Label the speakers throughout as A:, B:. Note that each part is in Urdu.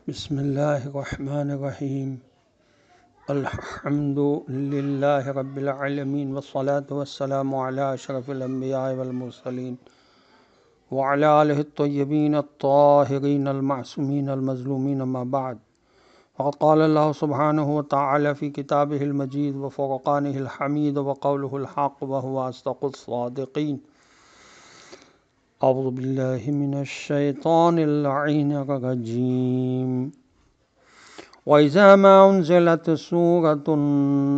A: بسم اللہ الرحمن الرحیم الحمد للہ رب العالمین والصلاة والسلام علی اشرف الانبیاء والمرسلین وعلی آلہ الطیبین الطاہرین المعصومین المظلومین اما بعد فقد قال اللہ سبحانہ وتعالی فی کتابہ المجید وفرقانہ الحمید وقولہ الحق وهو اصدق الصادقین اعوذ باللہ من الشیطان اللعین الرجیم وَإِذَا مَا أُنزِلَتْ سُورَةٌ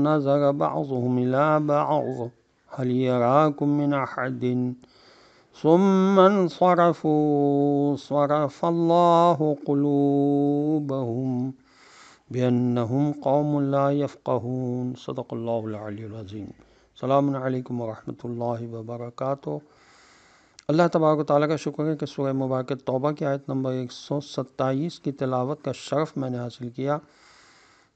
A: نَظَرَ بَعْضُهُمْ إِلَى بَعْضٍ هَلْ يَرَاكُمْ مِنْ أَحَدٍ ثُمَّ انصَرَفُوا صَرَفَ اللَّهُ قُلُوبَهُمْ بِأَنَّهُمْ قَوْمٌ لَا يَفْقَهُونَ صدق اللہ العلی العظیم۔ السلام علیکم ورحمۃ اللہ وبرکاتہ۔ اللہ تبارک و تعالیٰ کا شکر ہے کہ سورہ مبارکہ توبہ کی آیت نمبر 127 کی تلاوت کا شرف میں نے حاصل کیا،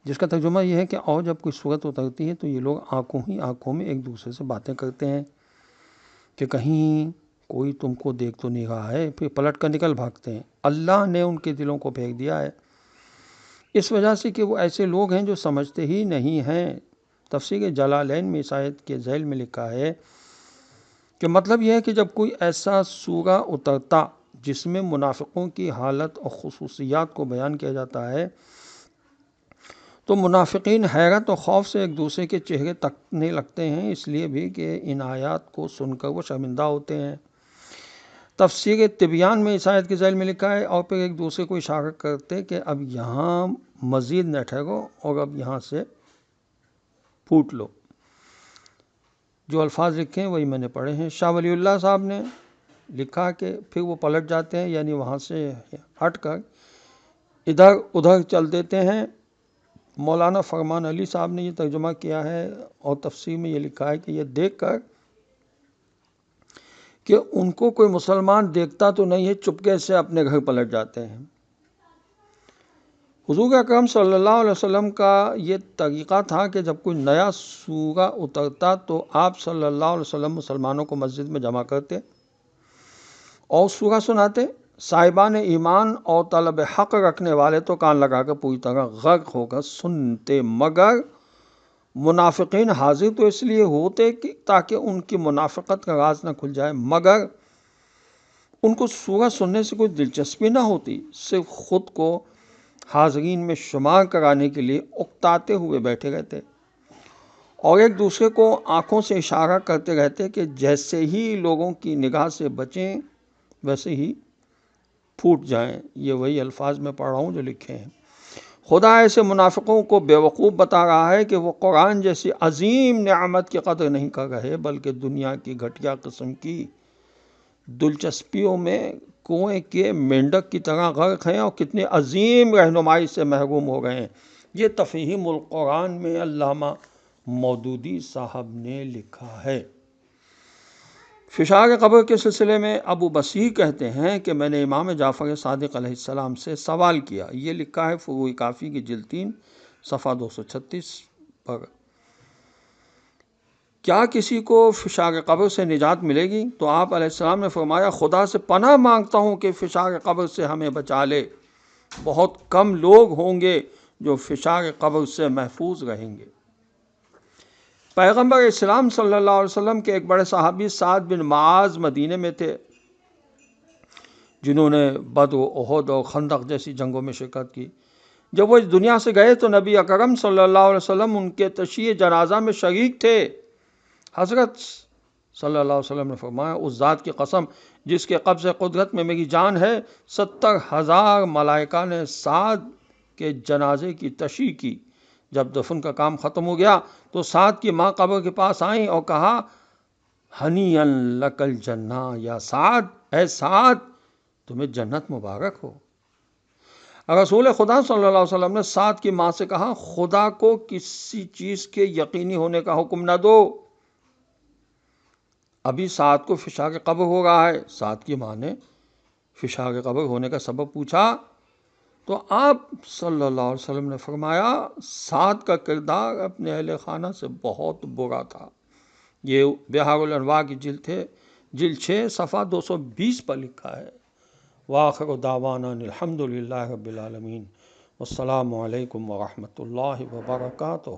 A: جس کا ترجمہ یہ ہے کہ اور جب کوئی سورت اترتی ہے تو یہ لوگ آنکھوں ہی آنکھوں میں ایک دوسرے سے باتیں کرتے ہیں کہ کہیں کوئی تم کو دیکھ تو نہیں رہا ہے، پھر پلٹ کر نکل بھاگتے ہیں۔ اللہ نے ان کے دلوں کو پھینک دیا ہے اس وجہ سے کہ وہ ایسے لوگ ہیں جو سمجھتے ہی نہیں ہیں۔ تفسیر جلالین میں اس آیت کے ذیل میں لکھا ہے کہ مطلب یہ ہے کہ جب کوئی ایسا سورہ اترتا جس میں منافقوں کی حالت اور خصوصیات کو بیان کیا جاتا ہے تو منافقین حیرت اور خوف سے ایک دوسرے کے چہرے تکنے لگتے ہیں، اس لیے بھی کہ ان آیات کو سن کر وہ شرمندہ ہوتے ہیں۔ تفسیر طبیان میں اس آیت کے ذیل میں لکھا ہے اور پھر ایک دوسرے کو اشارہ کرتے کہ اب یہاں مزید نہ ٹھہرو اور اب یہاں سے پھوٹ لو۔ جو الفاظ لکھے ہیں وہی میں نے پڑھے ہیں۔ شاہ ولی اللہ صاحب نے لکھا کہ پھر وہ پلٹ جاتے ہیں، یعنی وہاں سے ہٹ کر ادھر ادھر چل دیتے ہیں۔ مولانا فرمان علی صاحب نے یہ ترجمہ کیا ہے اور تفسیر میں یہ لکھا ہے کہ یہ دیکھ کر کہ ان کو کوئی مسلمان دیکھتا تو نہیں ہے، چپکے سے اپنے گھر پلٹ جاتے ہیں۔ حضور اکرم صلی اللہ علیہ وسلم کا یہ طریقہ تھا کہ جب کوئی نیا سورہ اترتا تو آپ صلی اللہ علیہ وسلم مسلمانوں کو مسجد میں جمع کرتے اور سورہ سناتے۔ صاحبان ایمان اور طلب حق رکھنے والے تو کان لگا کر پوری طرح غرق ہو کر سنتے، مگر منافقین حاضر تو اس لیے ہوتے کہ تاکہ ان کی منافقت کا راز نہ کھل جائے، مگر ان کو سورہ سننے سے کوئی دلچسپی نہ ہوتی، صرف خود کو حاضرین میں شمار کرانے کے لیے اکتاتے ہوئے بیٹھے رہتے اور ایک دوسرے کو آنکھوں سے اشارہ کرتے رہتے کہ جیسے ہی لوگوں کی نگاہ سے بچیں ویسے ہی پھوٹ جائیں۔ یہ وہی الفاظ میں پڑھ رہا ہوں جو لکھے ہیں۔ خدا ایسے منافقوں کو بیوقوف بتا رہا ہے کہ وہ قرآن جیسی عظیم نعمت کی قدر نہیں کر رہے، بلکہ دنیا کی گھٹیا قسم کی دلچسپیوں میں کنویں کے مینڈک کی طرح غرق ہیں اور کتنے عظیم رہنمائی سے محروم ہو گئے ہیں۔ یہ تفہیم القرآن میں علامہ مودودی صاحب نے لکھا ہے۔ فشار قبر کے سلسلے میں ابو بصیر کہتے ہیں کہ میں نے امام جعفر صادق علیہ السلام سے سوال کیا۔ یہ لکھا ہے فروع کافی کی جلد 3 صفحہ 236 پر۔ کیا کسی کو فشار قبر سے نجات ملے گی؟ تو آپ علیہ السلام نے فرمایا، خدا سے پناہ مانگتا ہوں کہ فشار قبر سے ہمیں بچا لے۔ بہت کم لوگ ہوں گے جو فشار قبر سے محفوظ رہیں گے۔ پیغمبر اسلام صلی اللہ علیہ وسلم کے ایک بڑے صحابی سعد بن معاذ مدینے میں تھے، جنہوں نے بدر، احد اور خندق جیسی جنگوں میں شرکت کی۔ جب وہ اس دنیا سے گئے تو نبی اکرم صلی اللہ علیہ وسلم ان کے تشییع جنازہ میں شریک تھے۔ حضرت صلی اللہ علیہ وسلم نے فرمایا، اس ذات کی قسم جس کے قبض قدرت میں میری جان ہے، 70,000 ملائکہ نے سعد کے جنازے کی تشییع کی۔ جب دفن کا کام ختم ہو گیا تو سعد کی ماں قبر کے پاس آئیں اور کہا، ہنیئا لک الجنہ یا سعد، اے سعد تمہیں جنت مبارک ہو۔ رسول خدا صلی اللہ علیہ وسلم نے سعد کی ماں سے کہا، خدا کو کسی چیز کے یقینی ہونے کا حکم نہ دو، ابھی سعد کو فشار قبر ہو رہا ہے۔ سعد کی ماں نے فشار قبر ہونے کا سبب پوچھا تو آپ صلی اللہ علیہ وسلم نے فرمایا، سعد کا کردار اپنے اہل خانہ سے بہت برا تھا۔ یہ بہار الانوار کی جلد 6 صفحہ 220 پر لکھا ہے۔ وآخر دعوانا الحمد للہ رب العالمین۔ والسلام علیکم ورحمۃ اللہ وبرکاتہ۔